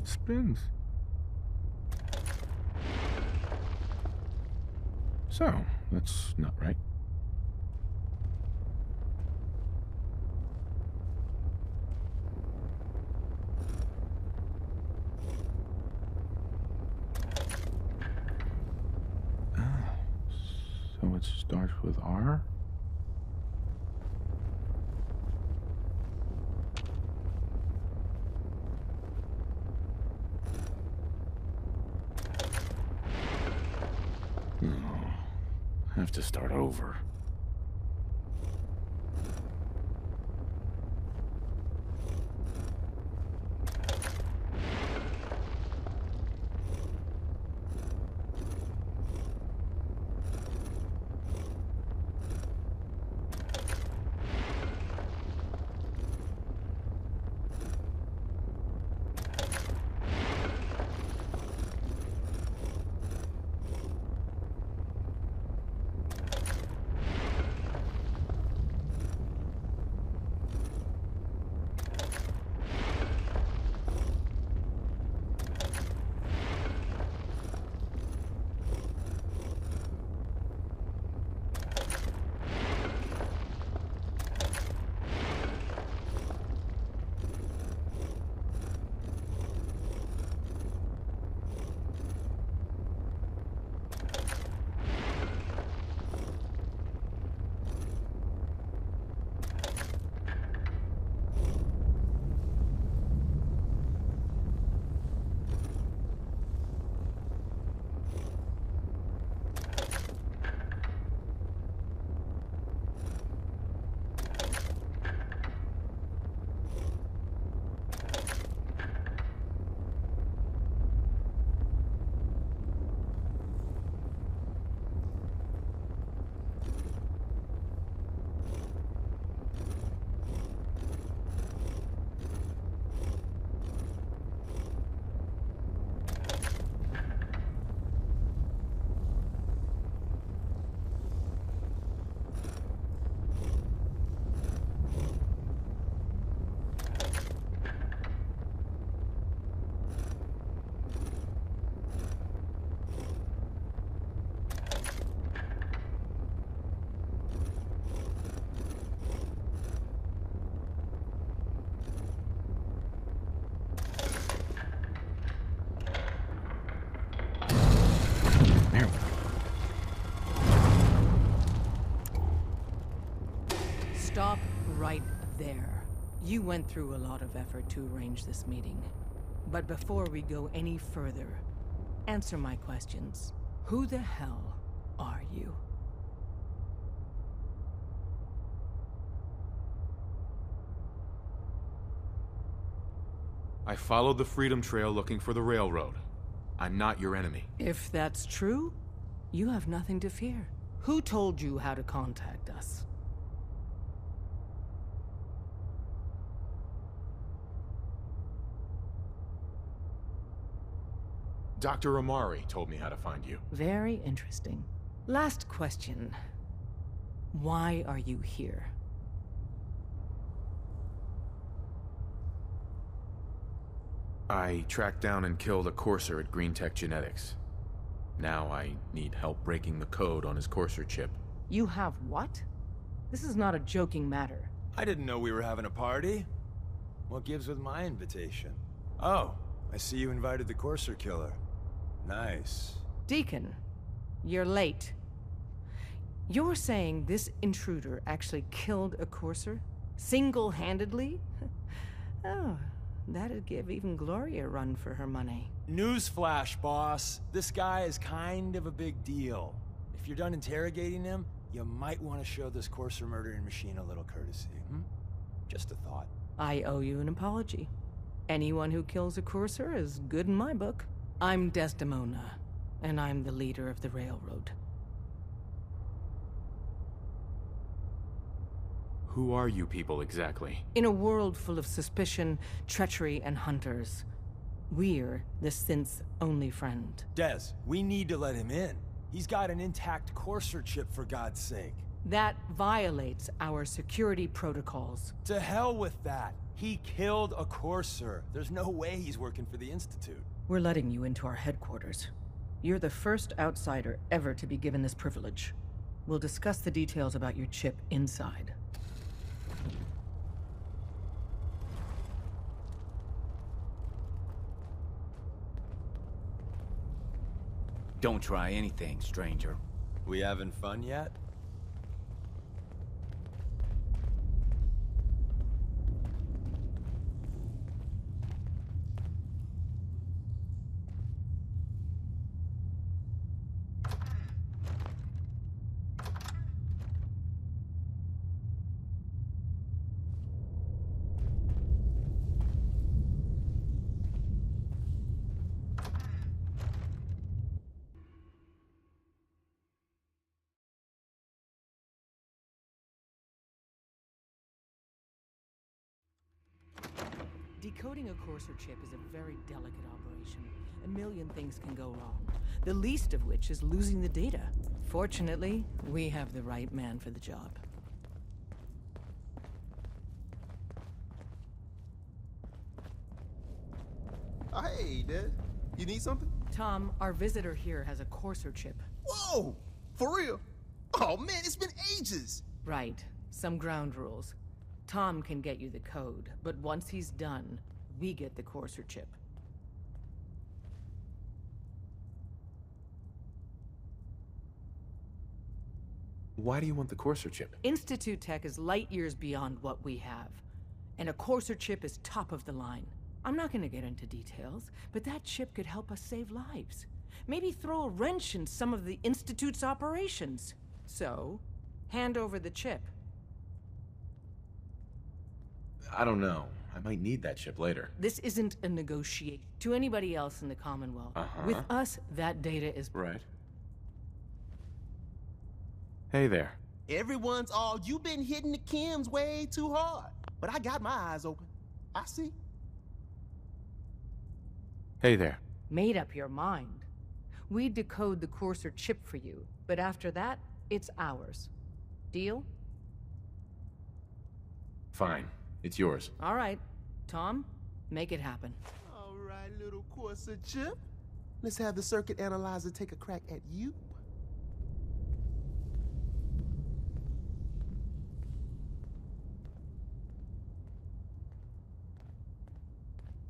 spins. So, that's not right. So it starts with R? No. Have to start over. Stop right there. You went through a lot of effort to arrange this meeting. But before we go any further, answer my questions. Who the hell are you? I followed the Freedom Trail looking for the railroad. I'm not your enemy. If that's true, you have nothing to fear. Who told you how to contact us? Dr. Amari told me how to find you. Very interesting. Last question. Why are you here? I tracked down and killed a Courser at Green Tech Genetics. Now I need help breaking the code on his Courser chip. You have what? This is not a joking matter. I didn't know we were having a party. What gives with my invitation? Oh, I see you invited the Courser killer. Nice. Deacon, you're late. You're saying this intruder actually killed a Courser? Single-handedly? Oh, that'd give even Gloria a run for her money. Newsflash, boss. This guy is kind of a big deal. If you're done interrogating him, you might want to show this Courser murdering machine a little courtesy, Just a thought. I owe you an apology. Anyone who kills a Courser is good in my book. I'm Desdemona, and I'm the leader of the railroad. Who are you people exactly? In a world full of suspicion, treachery, and hunters, we're the synth's only friend. Des, we need to let him in. He's got an intact Courser chip, for God's sake. That violates our security protocols. To hell with that. He killed a Courser. There's no way he's working for the Institute. We're letting you into our headquarters. You're the first outsider ever to be given this privilege. We'll discuss the details about your chip inside. Don't try anything, stranger. We having fun yet? Decoding a Courser chip is a very delicate operation. A million things can go wrong, the least of which is losing the data. Fortunately, we have the right man for the job. Oh, hey, Des. You need something? Tom, our visitor here has a Courser chip. Whoa! For real? Oh, man, it's been ages! Right. Some ground rules. Tom can get you the code, but once he's done, we get the Courser chip. Why do you want the Courser chip? Institute tech is light years beyond what we have. And a Courser chip is top of the line. I'm not gonna get into details, but that chip could help us save lives. Maybe throw a wrench in some of the Institute's operations. So, hand over the chip. I don't know. I might need that chip later. This isn't a negotiation to anybody else in the Commonwealth. With us, that data is... Right. Hey there. Everyone's all, you've been hitting the chems way too hard. But I got my eyes open. I see. Hey there. Made up your mind. We decode the Courser chip for you, but after that, it's ours. Deal? Fine. It's yours. All right. Tom, make it happen. All right, little Courser chip. Let's have the circuit analyzer take a crack at you.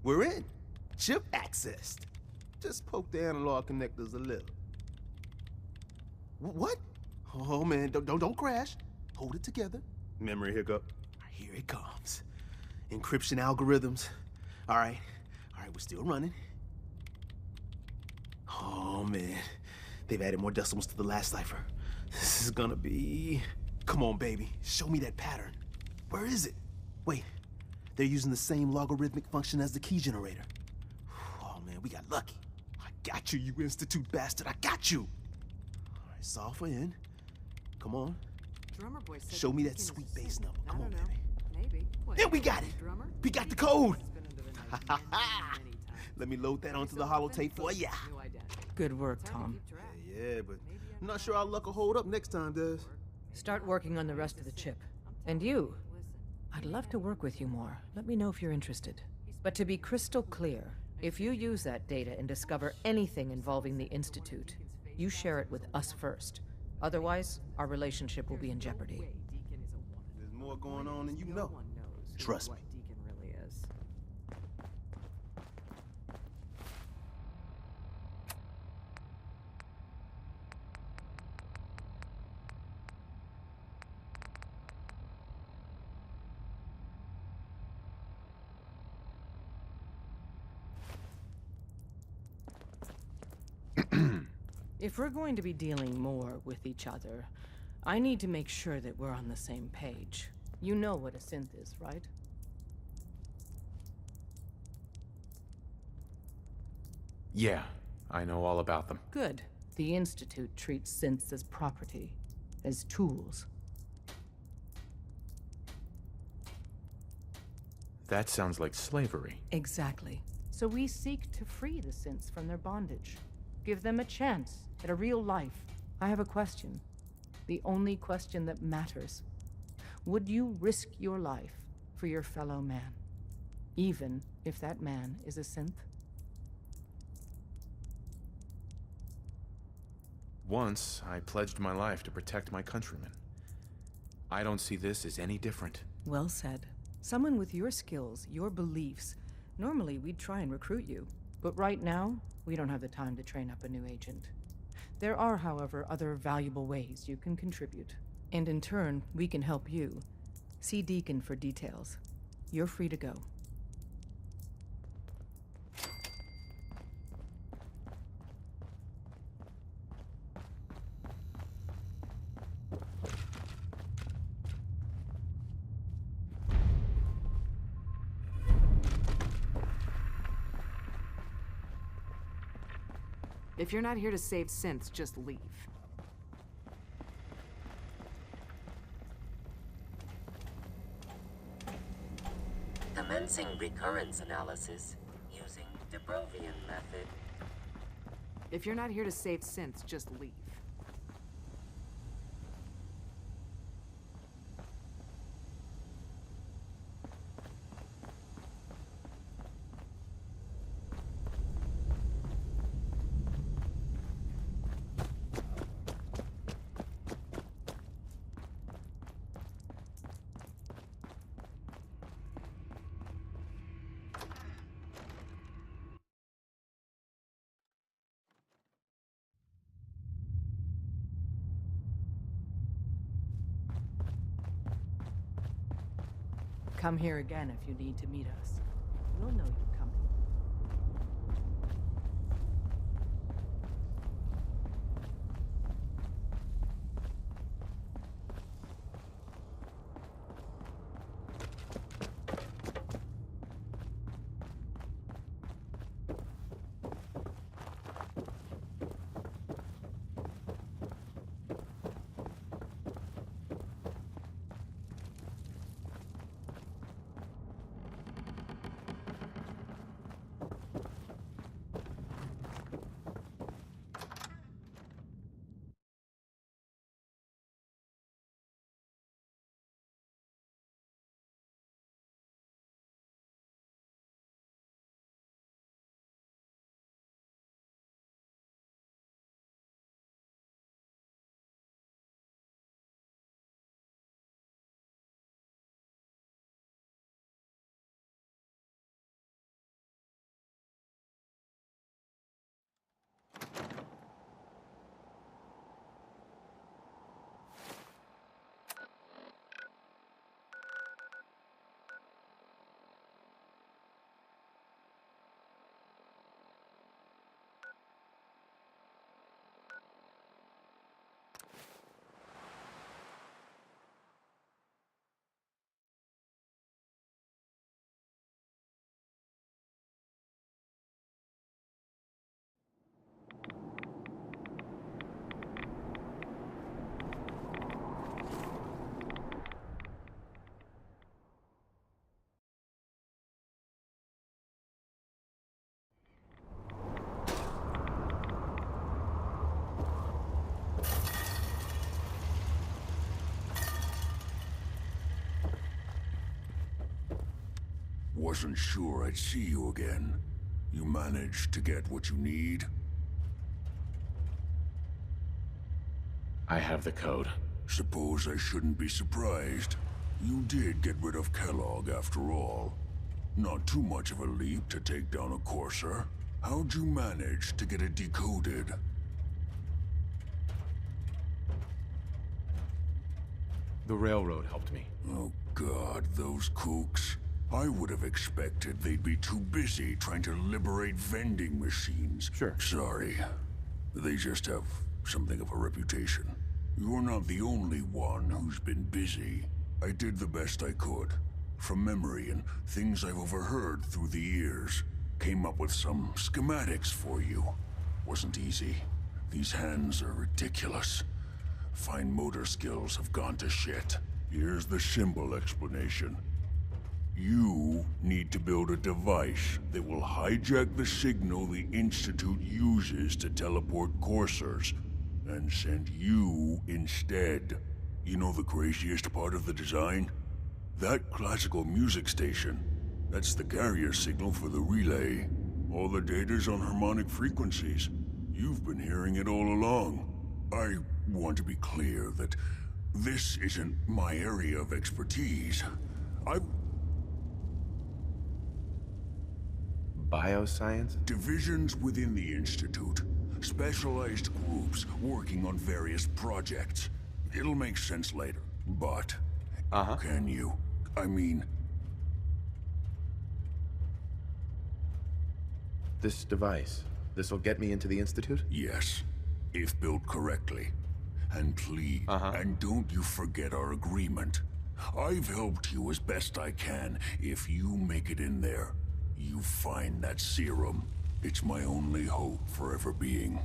We're in. Chip accessed. Just poke the analog connectors a little. What? Oh man, don't crash. Hold it together. Memory hiccup. Here it comes. Encryption algorithms. All right, we're still running. Oh man, they've added more decimals to the last cipher. This is gonna be... Come on, baby, show me that pattern. Where is it? Wait, they're using the same logarithmic function as the key generator. Oh man, we got lucky. I got you, you Institute bastard, I got you. All right, solve for N. Come on. Drummer boy said Show me that sweet bass number. Come on, baby. Maybe. Yeah, we got it. We got the code. Let me load that onto the holotape for ya. Good work, Tom. Yeah, but I'm not sure our luck will hold up next time, Des. Start working on the rest of the chip. And you, I'd love to work with you more. Let me know if you're interested. But to be crystal clear, if you use that data and discover anything involving the Institute, you share it with us first. Otherwise, our relationship will be in jeopardy. There's more going on than you know. Trust me. Deacon really is. If we're going to be dealing more with each other, I need to make sure that we're on the same page. You know what a synth is, right? Yeah, I know all about them. Good. The Institute treats synths as property, as tools. That sounds like slavery. Exactly. So we seek to free the synths from their bondage. Give them a chance at a real life. I have a question. The only question that matters. Would you risk your life for your fellow man? even if that man is a synth? Once, I pledged my life to protect my countrymen. I don't see this as any different. Well said. Someone with your skills, your beliefs. Normally, we'd try and recruit you. But right now, we don't have the time to train up a new agent. There are, however, other valuable ways you can contribute. And in turn, we can help you. See Deacon for details. You're free to go. If you're not here to save synths, just leave. Commencing recurrence analysis using the Brovian method. If you're not here to save synths, just leave. Come here again if you need to meet us. We'll know you're coming. Wasn't sure I'd see you again. You managed to get what you need? I have the code. Suppose I shouldn't be surprised. You did get rid of Kellogg after all. Not too much of a leap to take down a Courser. How'd you manage to get it decoded? The railroad helped me. Oh God, those kooks. I would have expected they'd be too busy trying to liberate vending machines. Sure. Sorry. They just have something of a reputation. You're not the only one who's been busy. I did the best I could. From memory and things I've overheard through the years. Came up with some schematics for you. Wasn't easy. These hands are ridiculous. Fine motor skills have gone to shit. Here's the simple explanation. You need to build a device that will hijack the signal the Institute uses to teleport coursers, and send you instead. You know the craziest part of the design? That classical music station. That's the carrier signal for the relay. All the data's on harmonic frequencies. You've been hearing it all along. I want to be clear that this isn't my area of expertise. Bioscience? Divisions within the Institute. Specialized groups working on various projects. It'll make sense later, but... Can you? I mean... This device, this'll get me into the Institute? Yes, if built correctly. And please, and don't you forget our agreement. I've helped you as best I can. If you make it in there, you find that serum. It's my only hope for ever being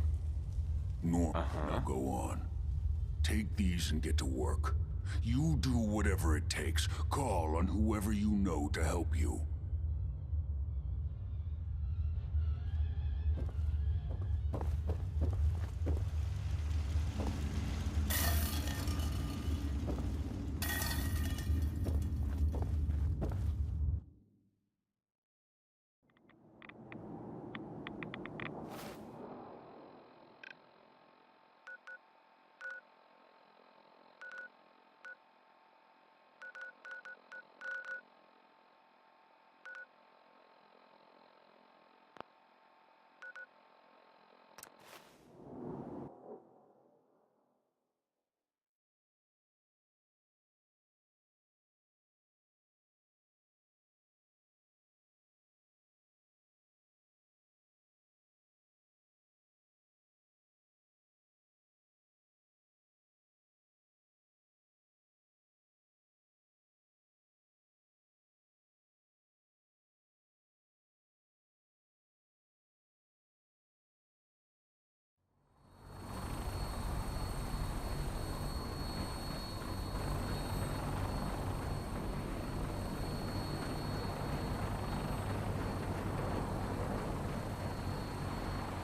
normal. Now go on. Take these and get to work. You do whatever it takes. Call on whoever you know to help you.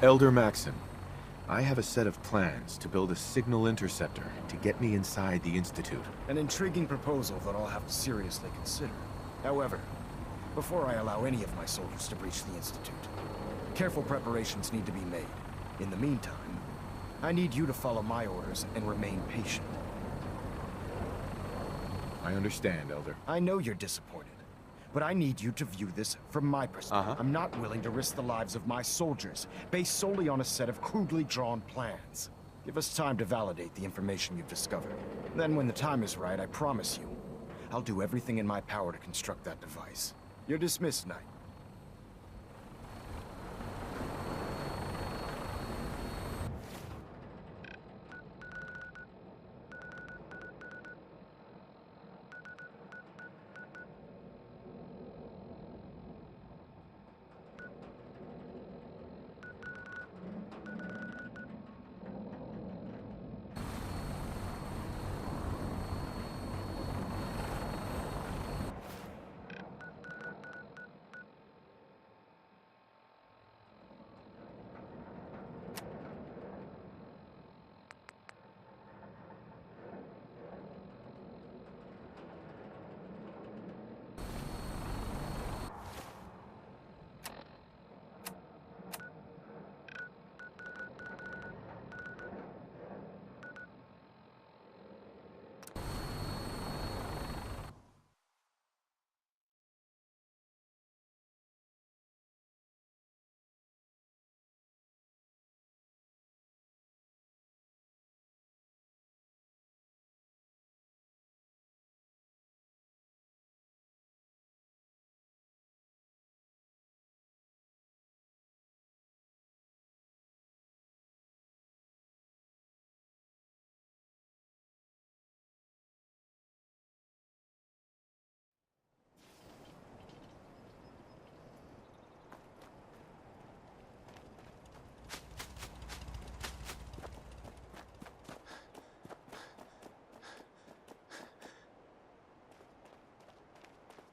Elder Maxon, I have a set of plans to build a signal interceptor to get me inside the Institute. An intriguing proposal that I'll have to seriously consider. However, before I allow any of my soldiers to breach the Institute, careful preparations need to be made. In the meantime, I need you to follow my orders and remain patient. I understand, Elder. I know you're disappointed, but I need you to view this from my perspective. I'm not willing to risk the lives of my soldiers, based solely on a set of crudely drawn plans. Give us time to validate the information you've discovered. Then when the time is right, I promise you, I'll do everything in my power to construct that device. You're dismissed, Knight.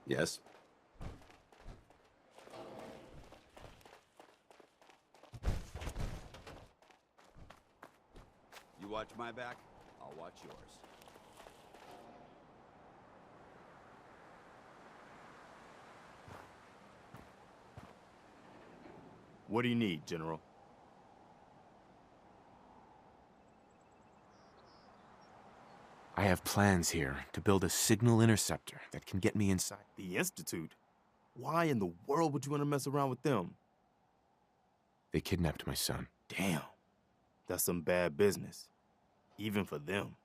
Yes? You watch my back, I'll watch yours. What do you need, General? I have plans here to build a signal interceptor that can get me inside. The Institute? Why in the world would you want to mess around with them? They kidnapped my son. Damn. That's some bad business. Even for them.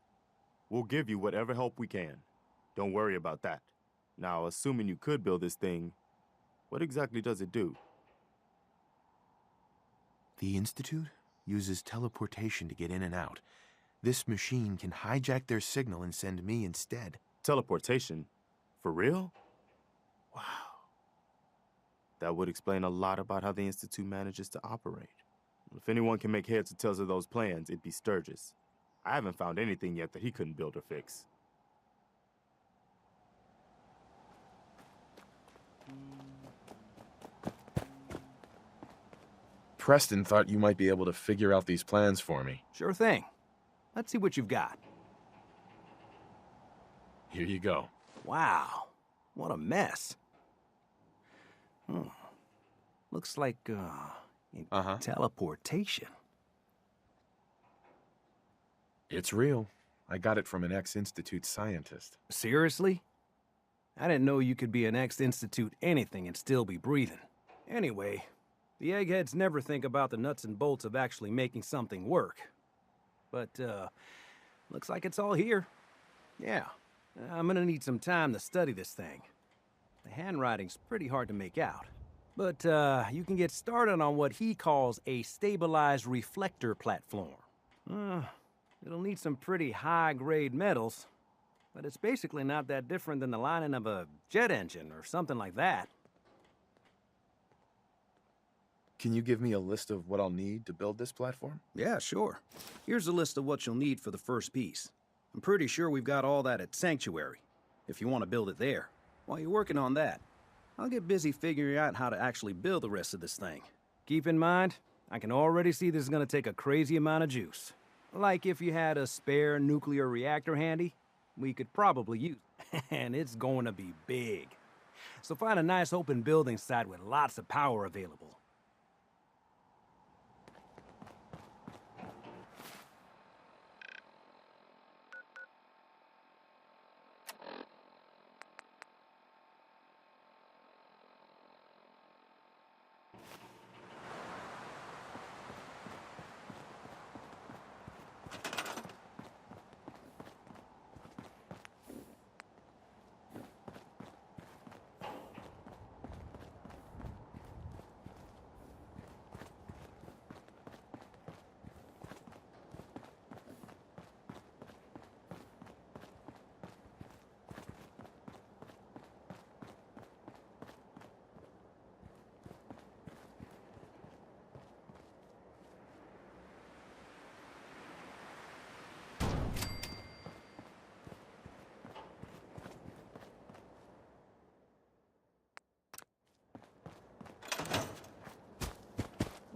We'll give you whatever help we can. Don't worry about that. Now, assuming you could build this thing, what exactly does it do? The Institute uses teleportation to get in and out. This machine can hijack their signal and send me instead. Teleportation? For real? Wow. That would explain a lot about how the Institute manages to operate. If anyone can make heads or tails of those plans, it'd be Sturgis. I haven't found anything yet that he couldn't build or fix. Preston thought you might be able to figure out these plans for me. Sure thing. Let's see what you've got. Here you go. Wow. What a mess. Looks like, teleportation. It's real. I got it from an ex-Institute scientist. Seriously? I didn't know you could be an ex-Institute anything and still be breathing. Anyway, the eggheads never think about the nuts and bolts of actually making something work. But, looks like it's all here. Yeah, I'm gonna need some time to study this thing. The handwriting's pretty hard to make out. But, you can get started on what he calls a stabilized reflector platform. It'll need some pretty high-grade metals, but it's basically not that different than the lining of a jet engine or something like that. Can you give me a list of what I'll need to build this platform? Yeah, sure. Here's a list of what you'll need for the first piece. I'm pretty sure we've got all that at Sanctuary, if you want to build it there. While you're working on that, I'll get busy figuring out how to actually build the rest of this thing. Keep in mind, I can already see this is gonna take a crazy amount of juice. Like if you had a spare nuclear reactor handy, we could probably use it. And it's going to be big. So find a nice open building site with lots of power available.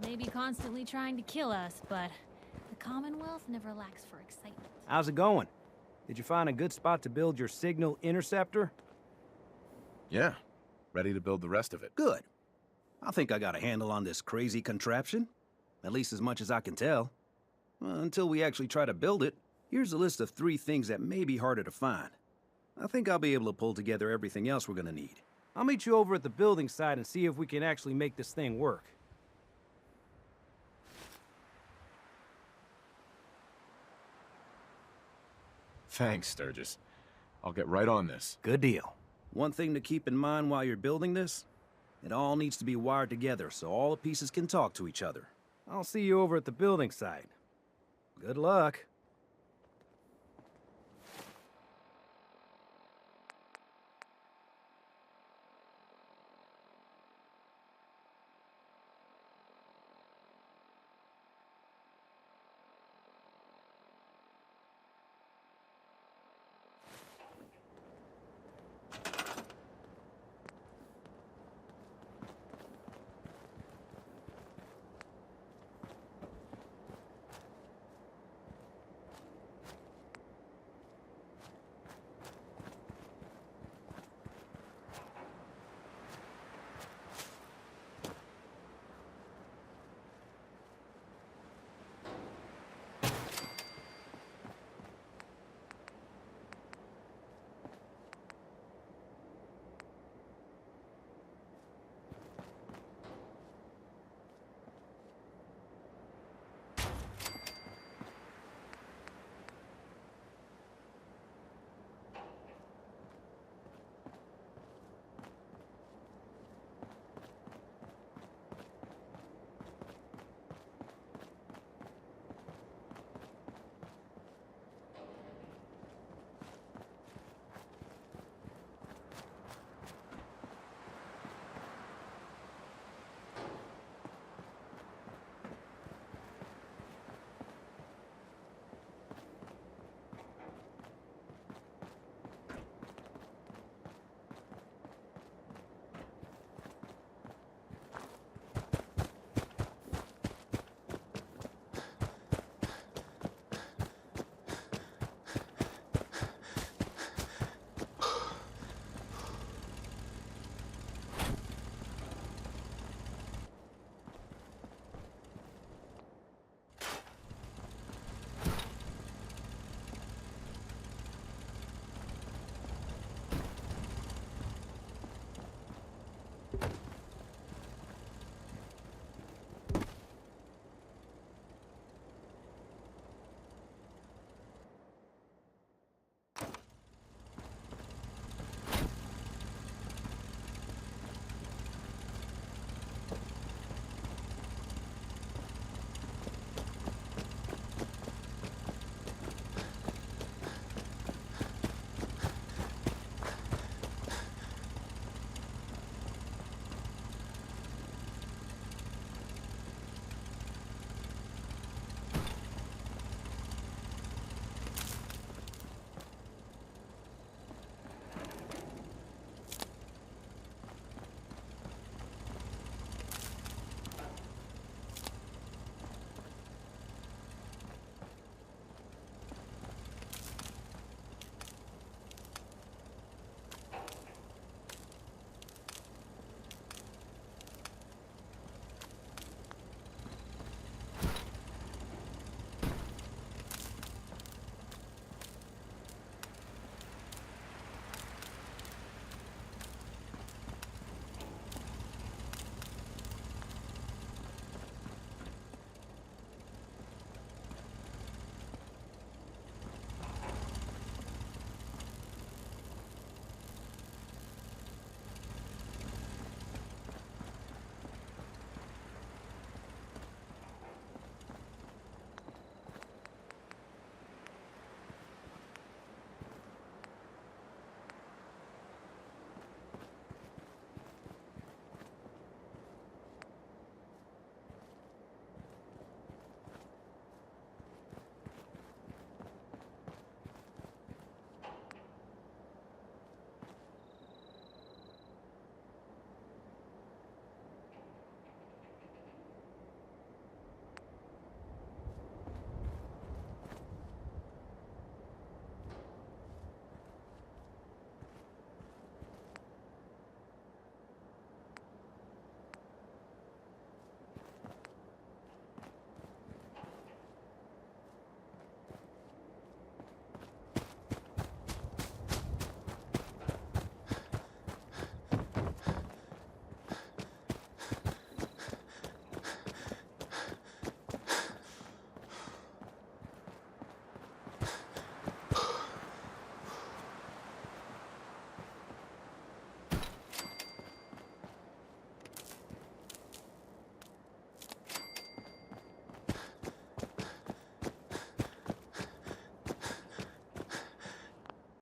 Maybe constantly trying to kill us, but the Commonwealth never lacks for excitement. How's it going? Did you find a good spot to build your signal interceptor? Yeah. Ready to build the rest of it. Good. I think I got a handle on this crazy contraption. At least as much as I can tell. Until we actually try to build it, here's a list of 3 things that may be harder to find. I think I'll be able to pull together everything else we're gonna need. I'll meet you over at the building site and see if we can actually make this thing work. Thanks, Sturgis. I'll get right on this. Good deal. One thing to keep in mind while you're building this, it all needs to be wired together so all the pieces can talk to each other. I'll see you over at the building site. Good luck.